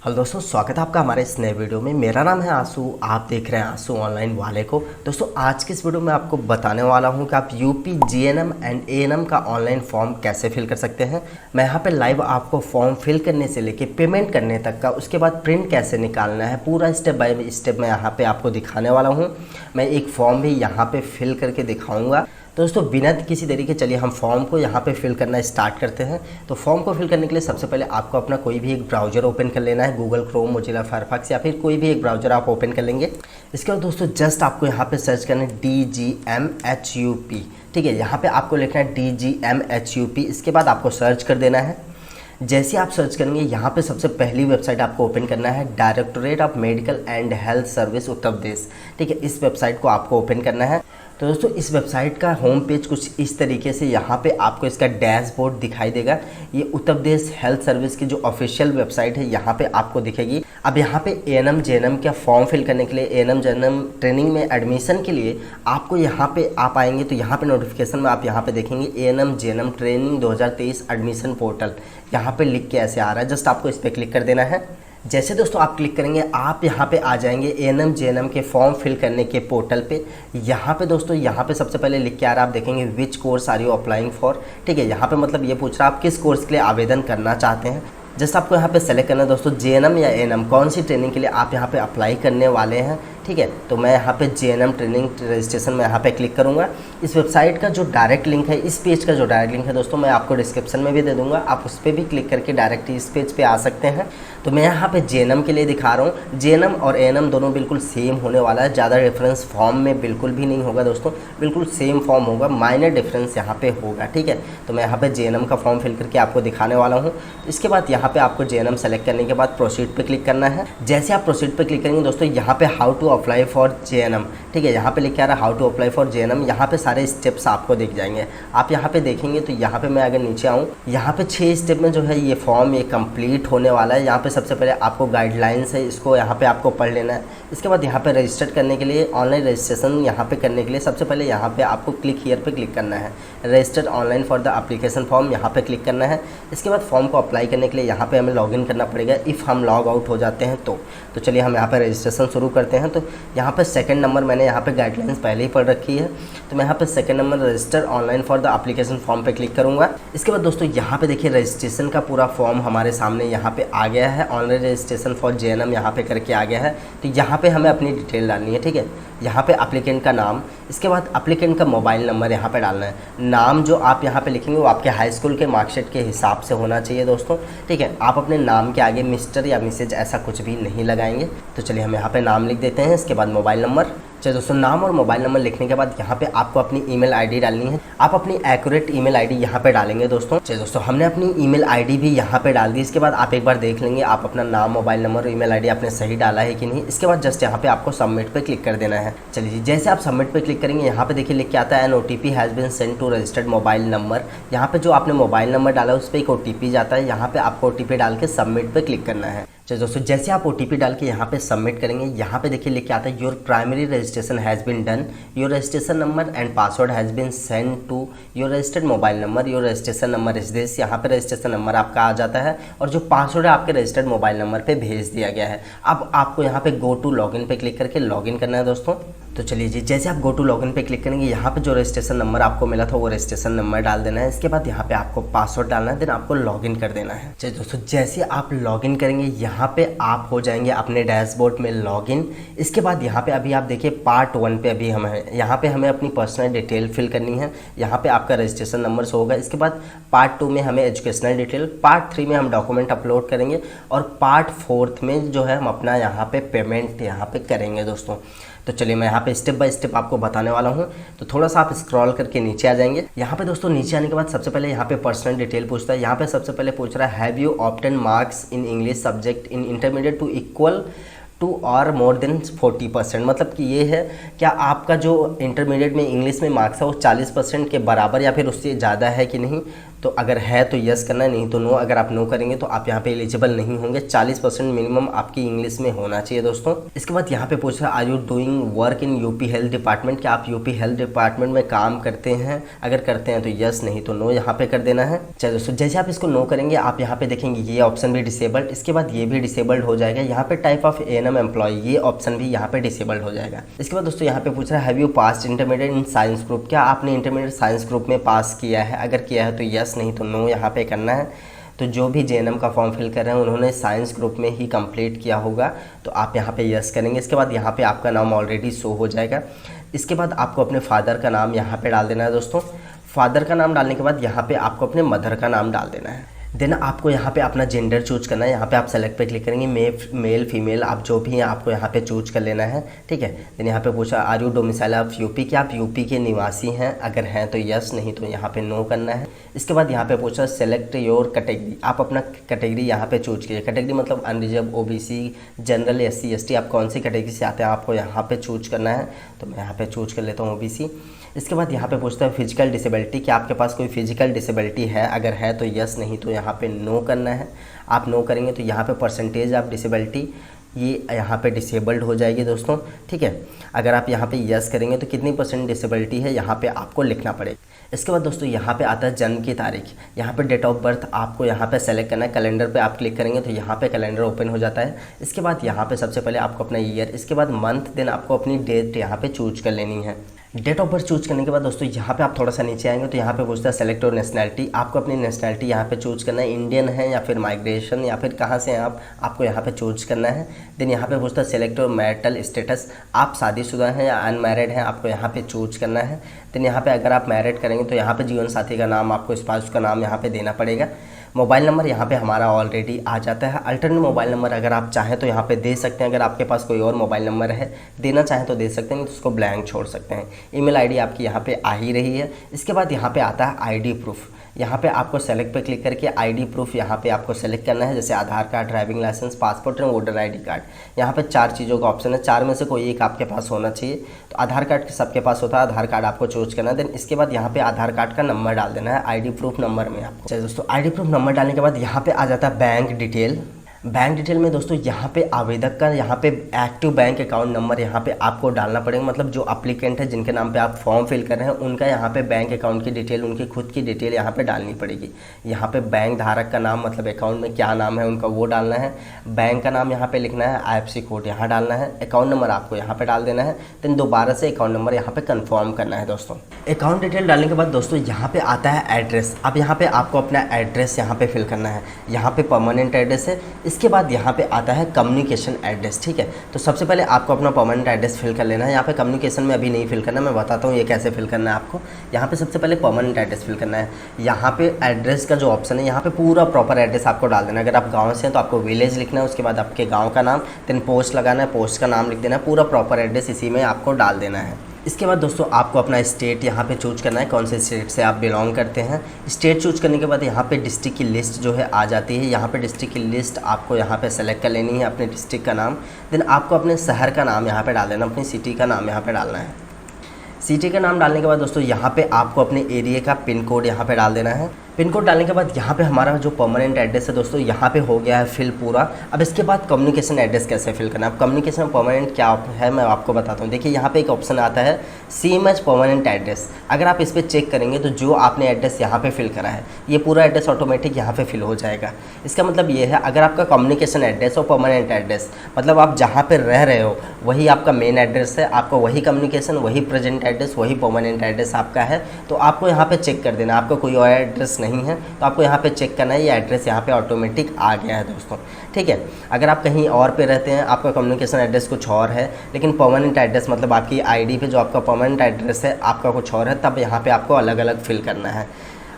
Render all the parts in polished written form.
Hello दोस्तों, स्वागत है आपका हमारे इस नए वीडियो में। मेरा नाम है आंसू, आप देख रहे हैं आंसू ऑनलाइन वाले को। दोस्तों आज के इस वीडियो में आपको बताने वाला हूं कि आप यूपी जीएनएम एंड एएनएम का ऑनलाइन फॉर्म कैसे फिल कर सकते हैं। मैं यहां पे लाइव आपको फॉर्म फिल करने से लेके पेमेंट करने तक का, उसके बाद प्रिंट कैसे निकालना है, पूरा स्टेप बाय स्टेप मैं यहाँ पर आपको दिखाने वाला हूँ। मैं एक फॉर्म भी यहाँ पर फिल करके दिखाऊँगा। दोस्तों बिना किसी देरी के चलिए हम फॉर्म को यहाँ पे फिल करना स्टार्ट करते हैं। तो फॉर्म को फिल करने के लिए सबसे पहले आपको अपना कोई भी एक ब्राउज़र ओपन कर लेना है, गूगल क्रोम, मोजिला फायरफॉक्स या फिर कोई भी एक ब्राउज़र आप ओपन कर लेंगे। इसके बाद दोस्तों जस्ट आपको यहाँ पे सर्च करना है DGMHUP। ठीक है, यहाँ पे आपको लिखना है DGMHUP। इसके बाद आपको सर्च कर देना है। जैसे आप सर्च करेंगे यहाँ पे सबसे पहली वेबसाइट आपको ओपन करना है, directorate of medical and health service Uttar Pradesh. ठीक है, इस वेबसाइट को आपको ओपन करना है। तो दोस्तों इस वेबसाइट का होम पेज कुछ इस तरीके से यहाँ पे आपको इसका डैशबोर्ड दिखाई देगा। ये उत्तर प्रदेश हेल्थ सर्विस की जो ऑफिशियल वेबसाइट है यहाँ पे आपको दिखेगी। अब यहाँ पे एएनएम जेएनएम का फॉर्म फिल करने के लिए, एएनएम जेएनएम ट्रेनिंग में एडमिशन के लिए आपको यहाँ पे आप आएंगे तो यहाँ पे नोटिफिकेशन में आप यहाँ पे देखेंगे ANM GNM training 2023 admission portal, यहाँ पे लिख के ऐसे आ रहा है। जस्ट आपको इस पर क्लिक कर देना है। जैसे दोस्तों आप क्लिक करेंगे आप यहाँ पे आ जाएंगे एएनएम जेएनएम के फॉर्म फिल करने के पोर्टल पे। यहाँ पे दोस्तों यहाँ पे सबसे पहले लिख के आ रहा है, आप देखेंगे which course are you applying for. ठीक है, यहाँ पे मतलब ये पूछ रहा है आप किस कोर्स के लिए आवेदन करना चाहते हैं। जस्ट आपको यहाँ पे सेलेक्ट करना है दोस्तों जेएनएम या एएनएम, कौन सी ट्रेनिंग के लिए आप यहाँ पे अप्लाई करने वाले हैं। ठीक है, तो मैं यहाँ पे जेएनएम ट्रेनिंग रजिस्ट्रेशन में यहाँ पे क्लिक करूँगा। इस वेबसाइट का जो डायरेक्ट लिंक है, इस पेज का जो डायरेक्ट लिंक है दोस्तों मैं आपको डिस्क्रिप्शन में भी दे दूँगा, आप उस पर भी क्लिक करके डायरेक्ट इस पेज पे आ सकते हैं। तो मैं यहाँ पे जेएनएम के लिए दिखा रहा हूँ। जेएनएम और एएनएम दोनों बिल्कुल सेम होने वाला है, ज़्यादा डिफरेंस फॉर्म में बिल्कुल भी नहीं होगा दोस्तों, बिल्कुल सेम फॉर्म होगा, माइनर डिफरेंस यहाँ पे होगा। ठीक है, तो मैं यहाँ पे जेएनएम का फॉर्म फिल करके आपको दिखाने वाला हूँ। इसके बाद यहाँ पे आपको जेएनएम सेलेक्ट करने के बाद प्रोसीड पे क्लिक करना है। जैसे आप प्रोसीड पे क्लिक करेंगे दोस्तों यहाँ पे how to apply for GNM, ठीक है, यहाँ पे लिखा रहा है how to apply for GNM. यहाँ पे सारे स्टेप्स आपको दिख जाएंगे। आप यहाँ पे देखेंगे तो यहाँ पे मैं अगर नीचे आऊँ, यहाँ पे 6 स्टेप में जो है ये फॉर्म ये कंप्लीट होने वाला है। यहाँ पे सबसे पहले आपको गाइडलाइंस है, इसको यहाँ पे आपको पढ़ लेना है। इसके बाद यहाँ पे रजिस्टर करने के लिए, ऑनलाइन रजिस्ट्रेशन यहाँ पे करने के लिए सबसे पहले यहाँ पे आपको क्लिक हियर पे क्लिक करना है, register online for the application form, यहाँ पे क्लिक करना है। इसके बाद फॉर्म को अप्लाई करने के लिए यहाँ पे हमें लॉगिन करना पड़ेगा, इफ़ हम लॉग आउट हो जाते हैं तो चलिए हम यहाँ पे रजिस्ट्रेशन शुरू करते हैं। तो यहाँ पे सेकंड नंबर मैंने यहाँ पे गाइडलाइंस पहले ही पढ़ रखी है, तो मैं यहाँ पे second number register online for the application form पे क्लिक करूँगा। इसके बाद दोस्तों यहाँ पे देखिए रजिस्ट्रेशन का पूरा फॉर्म हमारे सामने यहाँ पे आ गया है, ऑनलाइन रजिस्ट्रेशन फॉर जेएनएम यहाँ पे करके आ गया है। तो यहाँ पे हमें अपनी डिटेल डालनी है। ठीक है, यहाँ पे एप्लीकेंट का नाम, इसके बाद एप्लीकेंट का मोबाइल नंबर यहाँ पे डालना है। नाम जो आप यहाँ पे लिखेंगे वो आपके हाई स्कूल के मार्कशीट के हिसाब से होना चाहिए दोस्तों। ठीक है, आप अपने नाम के आगे मिस्टर या मिसेज ऐसा कुछ भी नहीं लगाएंगे। तो चलिए हम यहाँ पे नाम लिख देते हैं। इसके बाद मोबाइल नंबर। चलिए दोस्तों नाम और मोबाइल नंबर लिखने के बाद यहाँ पे आपको अपनी ईमेल आईडी डालनी है। आप अपनी एक्यूरेट ईमेल आईडी यहाँ पे डालेंगे दोस्तों। चलिए दोस्तों हमने अपनी ईमेल आईडी भी यहाँ पे डाल दी। इसके बाद आप एक बार देख लेंगे आप अपना नाम, मोबाइल नंबर और ईमेल आईडी आपने सही डाला है कि नहीं। इसके बाद जस्ट यहाँ पे आपको सबमिट पे क्लिक कर देना है। चलिए जैसे आप सबमिट पे क्लिक करेंगे यहाँ पे देखिए लिख के आता है an OTP has been send to registered mobile number. यहाँ पे जो आपने मोबाइल नंबर डाला उस पर एक OTP जाता है, यहाँ पे आपको OTP डाल के सबमिट पे क्लिक करना है। चलिए दोस्तों जैसे आप OTP डाल के यहाँ पे सबमिट करेंगे, यहाँ पे देखिए लिख के आता है your primary registration has been done, your registration number and password has been send to your registered mobile number, your registration number is this. यहाँ पे रजिस्ट्रेशन नंबर आपका आ जाता है और जो पासवर्ड है आपके रजिस्टर्ड मोबाइल नंबर पे भेज दिया गया है। अब आपको यहाँ पे गो टू लॉगिन पे क्लिक करके लॉगिन करना है दोस्तों। तो चलिए जी जैसे आप गो टू लॉगिन पे क्लिक करेंगे यहाँ पे जो रजिस्ट्रेशन नंबर आपको मिला था वो रजिस्ट्रेशन नंबर डाल देना है। इसके बाद यहाँ पे आपको पासवर्ड डालना है, देन आपको लॉगिन कर देना है। चलिए दोस्तों जैसे आप लॉगिन करेंगे यहाँ पे आप हो जाएंगे अपने डैशबोर्ड में लॉगिन। इसके बाद यहाँ पे अभी आप देखिए पार्ट 1 पे अभी हम हैं। यहाँ पे हमें अपनी पर्सनल डिटेल फिल करनी है, यहाँ पे आपका रजिस्ट्रेशन नंबर शो होगा। इसके बाद पार्ट 2 में हमें एजुकेशनल डिटेल, पार्ट 3 में हम डॉक्यूमेंट अपलोड करेंगे और पार्ट 4 में जो है हम अपना यहाँ पे पेमेंट यहाँ पे करेंगे दोस्तों। तो चलिए मैं यहाँ पे स्टेप बाय स्टेप आपको बताने वाला हूँ। तो थोड़ा सा आप स्क्रॉल करके नीचे आ जाएंगे। यहाँ पे दोस्तों नीचे आने के बाद सबसे पहले यहाँ पे पर्सनल डिटेल पूछता है। यहाँ पे सबसे पहले पूछ रहा है have you obtain marks in English subject in intermediate to equal to or more then 40%। मतलब कि ये है क्या आपका जो इंटरमीडिएट में इंग्लिश में मार्क्स है वो 40% के बराबर या फिर उससे ज़्यादा है कि नहीं। तो अगर है तो यस करना है, नहीं तो नो। अगर आप नो करेंगे तो आप यहाँ पे एलिजिबल नहीं होंगे। 40% मिनिमम आपकी इंग्लिश में होना चाहिए दोस्तों। इसके बाद यहाँ पे पूछ रहा है are you doing work in UP health department, क्या आप यूपी हेल्थ डिपार्टमेंट में काम करते हैं? अगर करते हैं तो यस, नहीं तो नो यहाँ पे कर देना है। चलिए दोस्तों, जैसे आप इसको नो करेंगे आप यहाँ पे देखेंगे ये ऑप्शन भी डिसेबल्ड, इसके बाद ये भी डिसेबल्ड हो जाएगा। यहाँ पे टाइप ऑफ एएनएम एम्प्लॉय, ये ऑप्शन भी यहाँ पे डिसेबल्ड हो जाएगा। इसके बाद दोस्तों यहाँ पे पूछ रहा है have you passed intermediate in science group, क्या आपने इंटरमीडिएट साइंस ग्रुप में पास किया है? अगर किया है तो यस, नहीं तो नो यहाँ पे करना है। तो जो भी जेएनएम का फॉर्म फिल कर रहे हैं उन्होंने साइंस ग्रुप में ही कंप्लीट किया होगा, तो आप यहाँ पे यस करेंगे। इसके बाद यहाँ पे आपका नाम ऑलरेडी शो हो जाएगा। इसके बाद आपको अपने फादर का नाम यहाँ पे डाल देना है दोस्तों। फादर का नाम डालने के बाद यहाँ पे आपको अपने मदर का नाम डाल देना है। देन आपको यहाँ पे अपना जेंडर चूज करना है। यहाँ पे आप सेलेक्ट पे क्लिक करेंगे, मेल फीमेल आप जो भी हैं आपको यहाँ पे चूज कर लेना है, ठीक है। देन यहाँ पे पूछा are you domicile of UP, क्या आप यूपी के निवासी हैं? अगर हैं तो यस, नहीं तो यहाँ पे नो करना है। इसके बाद यहाँ पे पूछा सेलेक्ट योर कैटेगरी, आप अपना कैटेगरी यहाँ पे चूज कीजिए। कैटेगरी मतलब unreserved, OBC, general, SC ST, आप कौन सी कैटेगरी से आते हैं आपको यहाँ पे चूज करना है। तो मैं यहाँ पे चूज कर लेता हूँ ओबीसी। इसके बाद यहाँ पे पूछता है फिजिकल डिसेबिलिटी, क्या आपके पास कोई फिजिकल डिसेबिलिटी है? अगर है तो यस, नहीं तो यहाँ पे नो करना है। आप नो करेंगे तो यहाँ पे परसेंटेज ऑफ डिसेबिलिटी ये यहाँ पे डिसेबल्ड हो जाएगी दोस्तों, ठीक है। अगर आप यहाँ पे यस करेंगे तो कितनी % डिसेबिलिटी है यहाँ पे आपको लिखना पड़ेगा। इसके बाद दोस्तों यहाँ पे आता है जन्म की तारीख। यहाँ पे डेट ऑफ बर्थ आपको यहाँ पे सेलेक्ट करना है। कैलेंडर पे आप क्लिक करेंगे तो यहाँ पे कैलेंडर ओपन हो जाता है। इसके बाद यहाँ पे सबसे पहले आपको अपना ईयर, इसके बाद मंथ, देन आपको अपनी डेट यहाँ पे चूज कर लेनी है। डेट ऑफ बर्थ चूज करने के बाद दोस्तों यहाँ पे आप थोड़ा सा नीचे आएंगे तो यहाँ पे पूछता है सेलेक्ट और नेशनैलिटी, आपको अपनी नेशनैलिटी यहाँ पे चूज करना है। इंडियन है या फिर माइग्रेशन या फिर कहाँ से हैं आप, आपको यहाँ पे चूज करना है। देन यहाँ पे पूछता है सेलेक्ट और मैरिटल स्टेटस, आप शादीशुदा हैं या अनमैरिड हैं, आपको यहाँ पे चूज करना है। देन यहाँ पे अगर आप मैरिड करेंगे तो यहाँ पे जीवन साथी का नाम, आपको स्पाउस का नाम यहाँ पे देना पड़ेगा। मोबाइल नंबर यहाँ पे हमारा ऑलरेडी आ जाता है। अल्टरनेट मोबाइल नंबर अगर आप चाहें तो यहाँ पे दे सकते हैं। अगर आपके पास कोई और मोबाइल नंबर है देना चाहें तो दे सकते हैं, तो उसको ब्लैंक छोड़ सकते हैं। ईमेल आईडी आपकी यहाँ पे आ ही रही है। इसके बाद यहाँ पे आता है आईडी प्रूफ। यहाँ पे आपको सेलेक्ट पे क्लिक करके आईडी प्रूफ यहाँ पे आपको सेलेक्ट करना है, जैसे आधार कार्ड, ड्राइविंग लाइसेंस, पासपोर्ट और वोटर आईडी कार्ड। यहाँ पे 4 चीज़ों का ऑप्शन है, 4 में से कोई एक आपके पास होना चाहिए। तो आधार कार्ड सबके पास होता है, आधार कार्ड आपको चूज करना है। देन इसके बाद यहाँ पे आधार कार्ड का नंबर डाल देना है आईडी प्रूफ नंबर में आपको। चलिए दोस्तों, आईडी प्रूफ नंबर डालने के बाद यहाँ पे आ जाता है बैंक डिटेल। बैंक डिटेल में दोस्तों यहाँ पे आवेदक का यहाँ पे एक्टिव बैंक अकाउंट नंबर यहाँ पे आपको डालना पड़ेगा। मतलब जो एप्लीकेंट है जिनके नाम पे आप फॉर्म फिल कर रहे हैं उनका यहाँ पे बैंक अकाउंट की डिटेल, उनकी खुद की डिटेल यहाँ पे डालनी पड़ेगी। यहाँ पे बैंक धारक का नाम, मतलब अकाउंट में क्या नाम है उनका वो डालना है। बैंक का नाम यहाँ पे लिखना है, IFSC कोड यहाँ डालना है, अकाउंट नंबर आपको यहाँ पे डाल देना है। देन दोबारा से अकाउंट नंबर यहाँ पे कन्फर्म करना है दोस्तों। अकाउंट डिटेल डालने के बाद दोस्तों यहाँ पे आता है एड्रेस। अब यहाँ पे आपको अपना एड्रेस यहाँ पे फिल करना है। यहाँ पे परमानेंट एड्रेस है। इसके बाद यहाँ पे आता है कम्युनिकेशन एड्रेस, ठीक है। तो सबसे पहले आपको अपना परमानेंट एड्रेस फिल कर लेना है। यहाँ पे कम्युनिकेशन में अभी नहीं फिल करना, मैं बताता हूँ ये कैसे फिल करना है आपको। यहाँ पे सबसे पहले परमानेंट एड्रेस फिल करना है। यहाँ पे एड्रेस का जो ऑप्शन है यहाँ पे पूरा प्रॉपर एड्रेस आपको डाल देना है। अगर आप गाँव से हैं तो आपको विलेज लिखना है, उसके बाद आपके गाँव का नाम, देन पोस्ट लगाना है, पोस्ट का नाम लिख देना है, पूरा प्रॉपर एड्रेस इसी में आपको डाल देना है। इसके बाद दोस्तों आपको अपना स्टेट यहाँ पे चूज करना है, कौन से स्टेट से आप बिलोंग करते हैं। स्टेट चूज करने के बाद यहाँ पे डिस्ट्रिक्ट की लिस्ट जो है आ जाती है। यहाँ पे डिस्ट्रिक्ट की लिस्ट आपको यहाँ पे सेलेक्ट कर लेनी है, अपने डिस्ट्रिक्ट का नाम। देन आपको अपने शहर का नाम यहाँ पे डाल देना, अपनी सिटी का नाम यहाँ पे डालना है। सिटी का नाम डालने के बाद दोस्तों यहाँ पे आपको अपने एरिया का पिन कोड यहाँ पे डाल देना है। पिन कोड डालने के बाद यहाँ पे हमारा जो परमानेंट एड्रेस है दोस्तों यहाँ पे हो गया है फिल पूरा। अब इसके बाद कम्युनिकेशन एड्रेस कैसे फिल करना है। अब कम्युनिकेशन में परमानेंट क्या है मैं आपको बताता हूँ। देखिए यहाँ पे एक ऑप्शन आता है CMS परमानेंट एड्रेस। अगर आप इस पर चेक करेंगे तो जो आपने एड्रेस यहाँ पे फिल करा है ये पूरा एड्रेस ऑटोमेटिक यहाँ पे फिल हो जाएगा। इसका मतलब ये है अगर आपका कम्युनिकेशन एड्रेस और परमानेंट एड्रेस मतलब आप जहाँ पर रह रहे हो वही आपका मेन एड्रेस है, आपका वही कम्युनिकेशन, वही प्रेजेंट एड्रेस, वही परमानेंट एड्रेस आपका है, तो आपको यहाँ पे चेक कर देना। आपका कोई और एड्रेस नहीं है तो आपको यहाँ पे चेक करना है ये एड्रेस यहाँ पे ऑटोमेटिक आ गया है दोस्तों, ठीक है। अगर आप कहीं और पे रहते हैं, आपका कम्युनिकेशन एड्रेस कुछ और है लेकिन परमानेंट एड्रेस मतलब आपकी आईडी पे जो आपका परमानेंट एड्रेस है आपका कुछ और है, तब यहाँ पे आपको अलग अलग फिल करना है।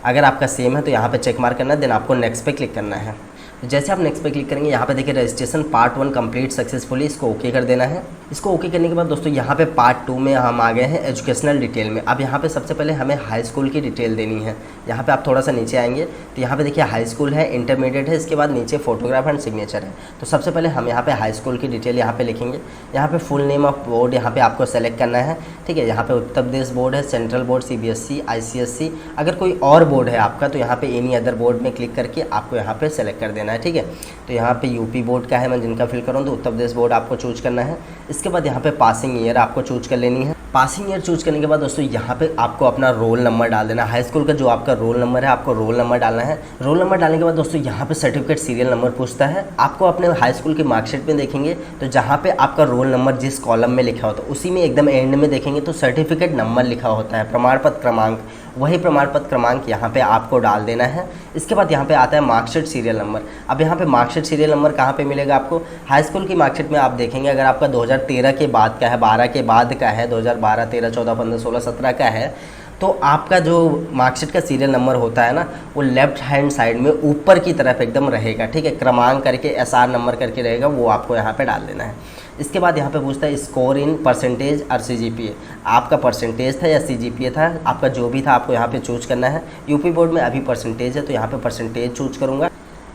अगर आपका सेम है तो यहाँ पे चेक मार्क करना है, देन आपको नेक्स्ट पे क्लिक करना है। जैसे आप नेक्स्ट पे क्लिक करेंगे यहाँ पे देखिए रजिस्ट्रेशन पार्ट 1 कंप्लीट सक्सेसफुली, इसको ओके कर देना है। इसको ओके करने के बाद दोस्तों यहाँ पे पार्ट 2 में हम आ गए हैं एजुकेशनल डिटेल में। अब यहाँ पे सबसे पहले हमें हाई स्कूल की डिटेल देनी है। यहाँ पे आप थोड़ा सा नीचे आएंगे तो यहाँ पे देखिए हाई स्कूल है, इंटरमीडिएट है, इसके बाद नीचे फोटोग्राफ एंड सिग्नेचर है। तो सबसे पहले हम यहाँ पे हाई स्कूल की डिटेल यहाँ पे लिखेंगे। यहाँ पे फुल नेम ऑफ बोर्ड यहाँ पे आपको सेलेक्ट करना है, ठीक है। यहाँ पे उत्तर प्रदेश बोर्ड है, सेंट्रल बोर्ड, CBSE, ICSE। अगर कोई और बोर्ड है आपका तो यहाँ पे एनी अदर बोर्ड में क्लिक करके आपको यहाँ पे सेलेक्ट कर देना है, ठीक है। तो यहाँ पे यूपी बोर्ड का है, मैं जिनका फिल करूँ तो उत्तर प्रदेश बोर्ड आपको चूज करना है। इसके बाद यहाँ पे पासिंग ईयर आपको चूज कर लेनी है। पासिंग ईयर चूज करने के बाद दोस्तों यहाँ पे आपको अपना रोल नंबर डाल देना। हाई स्कूल का जो आपका रोल नंबर है आपको रोल नंबर डालना है। रोल नंबर डालने के बाद दोस्तों यहाँ पे सर्टिफिकेट सीरियल नंबर पूछता है। आपको अपने हाई स्कूल की मार्कशीट में देखेंगे तो जहाँ पे आपका रोल नंबर जिस कॉलम में लिखा होता है उसी में एकदम एंड में देखेंगे तो सर्टिफिकेट नंबर लिखा होता है, प्रमाण पत्र क्रमांक। वही प्रमाण पत्र क्रमांक यहाँ पे आपको डाल देना है। इसके बाद यहाँ पे आता है मार्कशीट सीरियल नंबर। अब यहाँ पे मार्कशीट सीरियल नंबर कहाँ पे मिलेगा आपको? हाई स्कूल की मार्कशीट में आप देखेंगे अगर आपका 2013 के बाद का है, 12 के बाद का है, 2012, 13, 14, 15, 16, 17 का है, तो आपका जो मार्कशीट का सीरियल नंबर होता है ना वो लेफ्ट हैंड साइड में ऊपर की तरफ एकदम रहेगा, ठीक है। क्रमांक करके SR नंबर करके रहेगा, वो आपको यहाँ पे डाल देना है। इसके बाद यहाँ पे पूछता है स्कोर इन परसेंटेज और CGPA। आपका परसेंटेज था या CGPA था, आपका जो भी था आपको यहाँ पे चूज करना है। यूपी बोर्ड में अभी परसेंटेज है तो यहाँ पे परसेंटेज चूज करूँगा।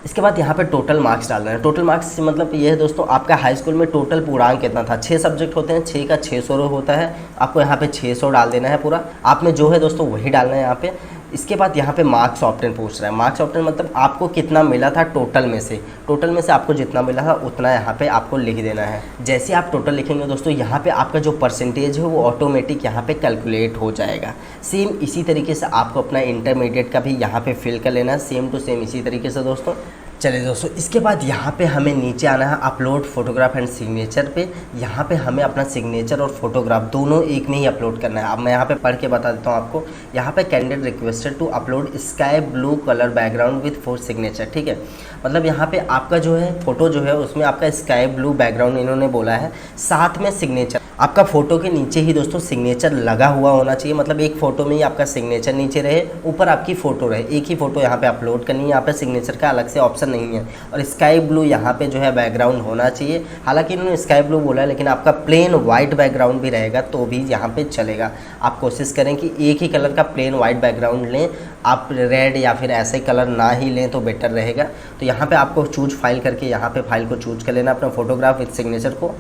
इसके बाद यहाँ पे टोटल मार्क्स डालना है। टोटल मार्क्स से मतलब ये है दोस्तों आपका हाई स्कूल में टोटल पूर्णांक कितना था। 6 सब्जेक्ट होते हैं, 6 का 600 होता है, आपको यहाँ पे 600 डाल देना है पूरा। आप में जो है दोस्तों वही डालना है यहाँ पे। इसके बाद यहाँ पे मार्क्स ऑप्टेन पूछ रहा है। मार्क्स ऑप्टेन मतलब आपको कितना मिला था टोटल में से। टोटल में से आपको जितना मिला था उतना यहाँ पे आपको लिख देना है। जैसे आप टोटल लिखेंगे दोस्तों यहाँ पे आपका जो परसेंटेज है वो ऑटोमेटिक यहाँ पे कैलकुलेट हो जाएगा। सेम इसी तरीके से आपको अपना इंटरमीडिएट का भी यहाँ पे फिल कर लेना है, सेम टू सेम इसी तरीके से दोस्तों। चलिए दोस्तों, इसके बाद यहाँ पे हमें नीचे आना है अपलोड फोटोग्राफ एंड सिग्नेचर पे। यहाँ पे हमें अपना सिग्नेचर और फोटोग्राफ दोनों एक में ही अपलोड करना है। अब मैं यहाँ पे पढ़ के बता देता हूँ आपको। यहाँ पे candidate requested to upload sky blue colour background with for signature, ठीक है। मतलब यहाँ पे आपका जो है फोटो जो है उसमें आपका स्काई ब्लू बैकग्राउंड इन्होंने बोला है, साथ में सिग्नेचर। आपका फोटो के नीचे ही दोस्तों सिग्नेचर लगा हुआ होना चाहिए, मतलब एक फ़ोटो में ही आपका सिग्नेचर नीचे रहे, ऊपर आपकी फ़ोटो रहे। एक ही फ़ोटो यहाँ पे अपलोड करनी है, यहाँ पे सिग्नेचर का अलग से ऑप्शन नहीं है। और स्काई ब्लू यहाँ पे जो है बैकग्राउंड होना चाहिए। हालांकि इन्होंने स्काई ब्लू बोला है लेकिन आपका प्लेन वाइट बैकग्राउंड भी रहेगा तो भी यहाँ पे चलेगा। आप कोशिश करें कि एक ही कलर का प्लेन वाइट बैकग्राउंड लें, आप रेड या फिर ऐसे कलर ना ही लें तो बेटर रहेगा। तो यहाँ पे आपको चूज फाइल करके यहाँ पे फाइल को चूज कर लेना, अपना फोटोग्राफ विद सिग्नेचर को।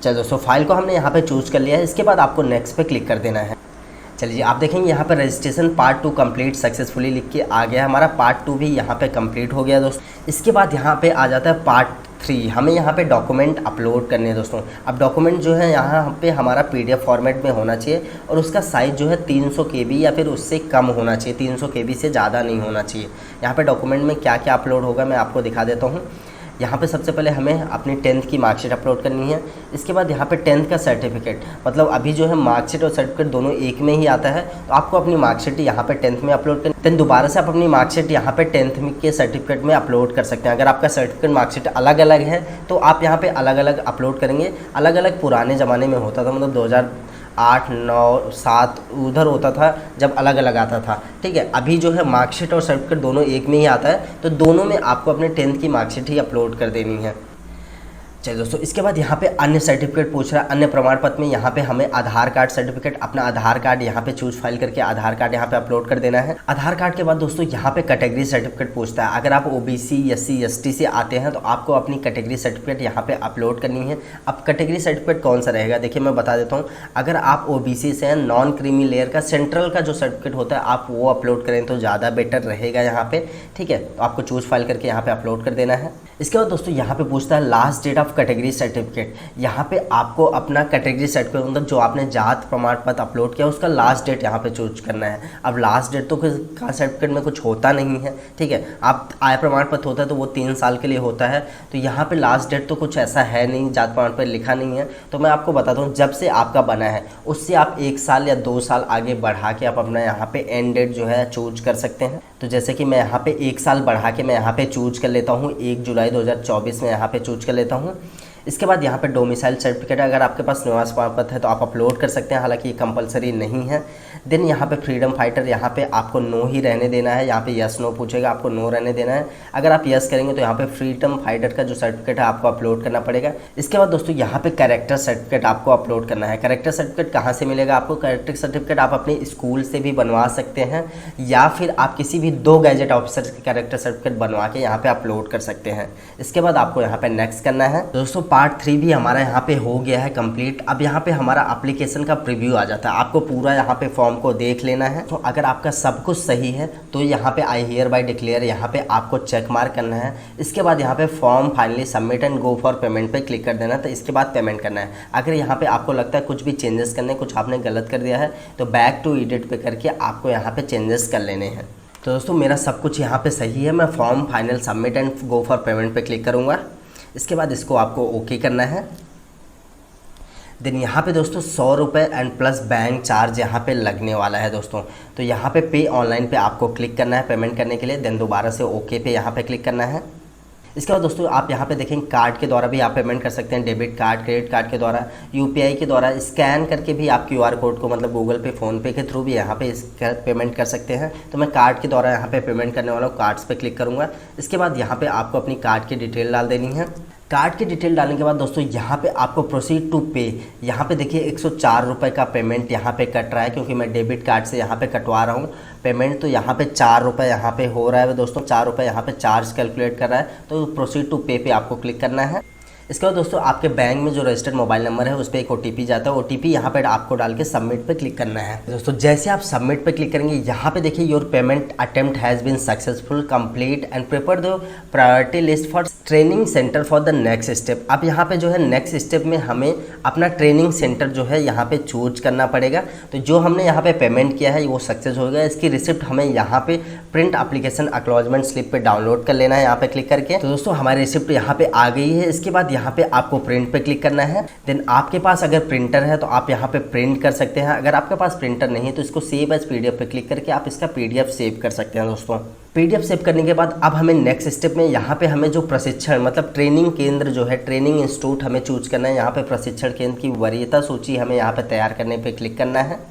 चलो दोस्तों, फाइल को हमने यहाँ पे चूज कर लिया है। इसके बाद आपको नेक्स्ट पे क्लिक कर देना है। चलिए आप देखेंगे यहाँ पर रजिस्ट्रेशन पार्ट 2 कंप्लीट सक्सेसफुली लिख के आ गया। हमारा पार्ट 2 भी यहाँ पे कंप्लीट हो गया दोस्तों। इसके बाद यहाँ पे आ जाता है पार्ट 3। हमें यहाँ पे डॉक्यूमेंट अपलोड करने हैं दोस्तों। अब डॉक्यूमेंट जो है यहाँ पे हमारा PDF फॉर्मेट में होना चाहिए और उसका साइज़ जो है 300 KB या फिर उससे कम होना चाहिए, 300 KB से ज़्यादा नहीं होना चाहिए। यहाँ पे डॉक्यूमेंट में क्या क्या अपलोड होगा मैं आपको दिखा देता हूँ। यहाँ पे सबसे पहले हमें अपनी 10th की मार्कशीट अपलोड करनी है। इसके बाद यहाँ पे 10th का सर्टिफिकेट, मतलब अभी जो है मार्कशीट और सर्टिफिकेट दोनों एक में ही आता है, तो आपको अपनी मार्कशीट यहाँ पे 10th में अपलोड करनी। देन दोबारा से आप अपनी मार्कशीट यहाँ पे 10th के सर्टिफिकेट में अपलोड कर सकते हैं। अगर आपका सर्टिफिकेट मार्कशीट अलग अलग है तो आप यहाँ पे अलग अलग अपलोड करेंगे। अलग अलग पुराने ज़माने में होता था, मतलब 2008, 9, 7 उधर होता था जब अलग अलग आता था, ठीक है। अभी जो है मार्कशीट और सर्टिफिकेट दोनों एक में ही आता है, तो दोनों में आपको अपने 10th की मार्कशीट ही अपलोड कर देनी है। चलिए दोस्तों, इसके बाद यहाँ पे अन्य सर्टिफिकेट पूछ रहा है। अन्य प्रमाण पत्र में यहाँ पे हमें आधार कार्ड सर्टिफिकेट, अपना आधार कार्ड यहाँ पे चूज फाइल करके आधार कार्ड यहाँ पे अपलोड कर देना है। आधार कार्ड के बाद दोस्तों यहाँ पे कैटेगरी सर्टिफिकेट पूछता है। अगर आप OBC, SC, ST से आते हैं तो आपको अपनी कैटेगरी सर्टिफिकेट यहाँ पे अपलोड करनी है। अब कैटेगरी सर्टिफिकेट कौन सा रहेगा देखिए मैं बता देता हूँ। अगर आप OBC से हैं, नॉन क्रीमी लेयर का सेंट्रल का जो सर्टिफिकेट होता है आप वो अपलोड करें तो ज़्यादा बेटर रहेगा यहाँ पे, ठीक है। तो आपको चूज फाइल करके यहाँ पे अपलोड कर देना है। इसके बाद दोस्तों यहाँ पे पूछता है last date of category certificate. यहाँ पे आपको अपना कैटेगरी सर्टिफिकेट, मतलब जो आपने जात प्रमाण पत्र अपलोड किया उसका लास्ट डेट यहाँ पे चूज करना है। अब लास्ट डेट तो का सर्टिफिकेट में कुछ होता नहीं है, ठीक है। आप आय प्रमाण पत्र होता है तो वो 3 साल के लिए होता है, तो यहाँ पे लास्ट डेट तो कुछ ऐसा है नहीं, जात प्रमाण पत्र लिखा नहीं है। तो मैं आपको बताता हूँ, जब से आपका बना है उससे आप 1 साल या 2 साल आगे बढ़ा के आप अपना यहाँ पे एंड डेट जो है चूज कर सकते हैं। तो जैसे कि मैं यहाँ पे 1 साल बढ़ा के मैं यहाँ पे चूज कर लेता हूँ, 1 जुलाई 2024 में यहाँ पे चूज कर लेता हूँ। इसके बाद यहाँ पे डोमिसाइल सर्टिफिकेट, अगर आपके पास निवास प्रमाण पत्र है तो आप अपलोड कर सकते हैं, हालांकि ये कंपलसरी नहीं है। देन यहाँ पे फ्रीडम फाइटर, यहाँ पे आपको नो ही रहने देना है, यहाँ पे यस नो पूछेगा, आपको नो रहने देना है। अगर आप यस करेंगे तो यहाँ पे फ्रीडम फाइटर का जो सर्टिफिकेट है आपको अपलोड करना पड़ेगा। इसके बाद दोस्तों यहाँ पे कैरेक्टर सर्टिफिकेट आपको अपलोड करना है। कैरेक्टर सर्टिफिकेट कहाँ से मिलेगा आपको? कैरेक्टर सर्टिफिकेट आप अपने स्कूल से भी बनवा सकते हैं या फिर आप किसी भी 2 गैजेट ऑफिसर के कैरेक्टर सर्टिफिकेट बनवा के यहाँ पे अपलोड कर सकते हैं। इसके बाद आपको यहाँ पे नेक्स्ट करना है। दोस्तों पार्ट 3 भी हमारा यहाँ पे हो गया है कंप्लीट। अब यहाँ पे हमारा एप्लीकेशन का प्रीव्यू आ जाता है, आपको पूरा यहाँ पे फॉर्म को देख लेना है। तो अगर आपका सब कुछ सही है तो यहाँ पे आई हियर बाय डिक्लेयर यहाँ पे आपको चेक मार्क करना है। इसके बाद यहाँ पे form finally submit and go for payment पे क्लिक कर देना है। तो इसके बाद पेमेंट करना है। अगर यहाँ पे आपको लगता है कुछ भी चेंजेस करने, कुछ आपने गलत कर दिया है, तो बैक टू एडिट पे करके आपको यहाँ पे चेंजेस कर लेने हैं। तो दोस्तों मेरा सब कुछ यहाँ पे सही है। मैं form final submit and go for payment पे क्लिक करूँगा। इसके बाद इसको आपको ओके करना है। देन यहाँ पे दोस्तों 100 रुपये एंड प्लस बैंक चार्ज यहाँ पे लगने वाला है दोस्तों। तो यहाँ पे पे ऑनलाइन पे आपको क्लिक करना है पेमेंट करने के लिए। देन दोबारा से ओके पे यहाँ पे क्लिक करना है। इसके बाद दोस्तों आप यहाँ पे देखेंगे कार्ड के द्वारा भी आप पेमेंट कर सकते हैं, डेबिट कार्ड, क्रेडिट कार्ड के द्वारा, यूपीआई के द्वारा स्कैन करके भी आप क्यूआर कोड को मतलब गूगल पे, फ़ोनपे के थ्रू भी यहाँ पे इसका पेमेंट कर सकते हैं। तो मैं कार्ड के द्वारा यहाँ पे पेमेंट करने वाला हूँ, कार्ड्स पे क्लिक करूँगा। इसके बाद यहाँ पे आपको अपनी कार्ड की डिटेल डाल देनी है। कार्ड की डिटेल डालने के बाद दोस्तों यहाँ पे आपको प्रोसीड टू पे, यहाँ पे देखिए 104 रुपये का पेमेंट यहाँ पे कट रहा है, क्योंकि मैं डेबिट कार्ड से यहाँ पे कटवा रहा हूँ पेमेंट। तो यहाँ पे 4 रुपये यहाँ पे हो रहा है दोस्तों, 4 रुपये यहाँ पे चार्ज कैलकुलेट कर रहा है। तो प्रोसीड टू पे पे आपको क्लिक करना है। इसके बाद दोस्तों आपके बैंक में जो रजिस्टर्ड मोबाइल नंबर है उस पर एक OTP जाता है, OTP यहाँ पे आपको डाल के सबमिट पे क्लिक करना है। दोस्तों जैसे आप सबमिट पे क्लिक करेंगे यहाँ पे देखिए your payment attempt has been successful complete and prepare the priority list for training centre for the next step. अब यहाँ पे जो है नेक्स्ट स्टेप में हमें अपना ट्रेनिंग सेंटर जो है यहाँ पे चूज करना पड़ेगा। तो जो हमने यहाँ पे पेमेंट किया है वो सक्सेस हो गया। इसकी रिसिप्ट हमें यहाँ पे प्रिंट एप्लीकेशन एक्नॉलेजमेंट स्लिप पे डाउनलोड कर लेना है यहाँ पे क्लिक करके। तो दोस्तों हमारी रिसिप्ट यहाँ पे आ गई है। इसके बाद यहाँ पे आपको प्रिंट पे क्लिक करना है। देन आपके पास अगर प्रिंटर है तो आप यहाँ पे प्रिंट कर सकते हैं। अगर आपके पास प्रिंटर नहीं है तो इसको सेव एज PDF पे क्लिक करके आप इसका PDF सेव कर सकते हैं दोस्तों। PDF सेव करने के बाद अब हमें नेक्स्ट स्टेप में यहाँ पे हमें जो प्रशिक्षण मतलब ट्रेनिंग केंद्र जो है, ट्रेनिंग इंस्टीट्यूट हमें चूज करना है। यहाँ पे प्रशिक्षण केंद्र की वरीयता सूची हमें यहाँ पे तैयार करने पे क्लिक करना है।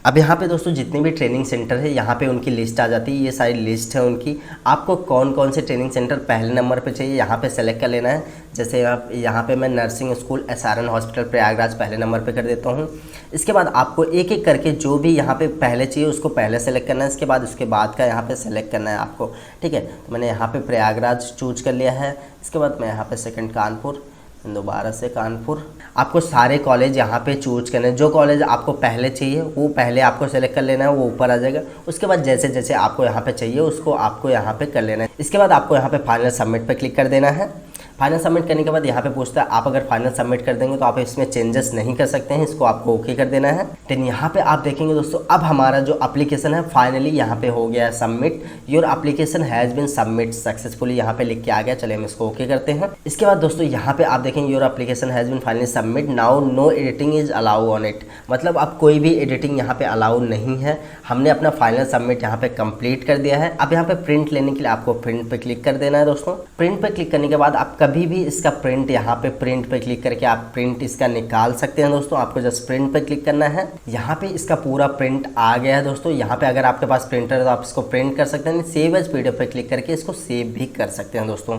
अब यहाँ पे दोस्तों जितने भी ट्रेनिंग सेंटर है यहाँ पे उनकी लिस्ट आ जाती है, ये सारी लिस्ट है उनकी। आपको कौन कौन से ट्रेनिंग सेंटर पहले नंबर पे चाहिए यहाँ पे सेलेक्ट कर लेना है। जैसे आप यहाँ पे मैं nursing school SRN hospital Prayagraj पहले नंबर पे कर देता हूँ। इसके बाद आपको एक एक करके जो भी यहाँ पे पहले चाहिए उसको पहले सेलेक्ट करना है। इसके बाद उसके बाद का यहाँ पे सेलेक्ट करना है आपको, ठीक है। तो मैंने यहाँ पे प्रयागराज चूज कर लिया है। इसके बाद मैं यहाँ पे सेकंड कानपुर, दोबारा से कानपुर। आपको सारे कॉलेज यहाँ पे चूज करने हैं। जो कॉलेज आपको पहले चाहिए वो पहले आपको सेलेक्ट कर लेना है, वो ऊपर आ जाएगा। उसके बाद जैसे जैसे आपको यहाँ पे चाहिए उसको आपको यहाँ पे कर लेना है। इसके बाद आपको यहाँ पे फाइनल सबमिट पे क्लिक कर देना है। फाइनल सबमिट करने के बाद यहाँ पे पूछता है आप अगर फाइनल सबमिट कर देंगे तो आप इसमें चेंजेस नहीं कर सकते हैं, इसको आपको ओके कर देना है। देन यहाँ पे आप देखेंगे दोस्तों अब हमारा जो एप्लीकेशन है फाइनली यहाँ पे हो गया है submit. Your application has been submit successfully यहाँ पे लिख के आ गया। चलिए हम इसको ओके करते हैं। इसके बाद दोस्तों यहाँ पे आप देखेंगे your application has been finally submit, now no editing is allow on it. मतलब अब कोई भी एडिटिंग यहाँ पे अलाउ नहीं है। हमने अपना फाइनल सबमिट यहाँ पे कंप्लीट कर दिया है। अब यहाँ पे प्रिंट लेने के लिए आपको प्रिंट पे क्लिक कर देना है दोस्तों। प्रिंट पे क्लिक करने के बाद आप कभी भी इसका प्रिंट यहाँ पे प्रिंट पे क्लिक करके आप प्रिंट इसका निकाल सकते हैं दोस्तों। आपको जस्ट प्रिंट पे क्लिक करना है। यहाँ पे इसका पूरा प्रिंट आ गया है दोस्तों। यहाँ पे अगर आपके पास प्रिंटर है तो आप इसको प्रिंट कर सकते हैं। सेव एज PDF पे क्लिक करके इसको सेव भी कर सकते हैं दोस्तों।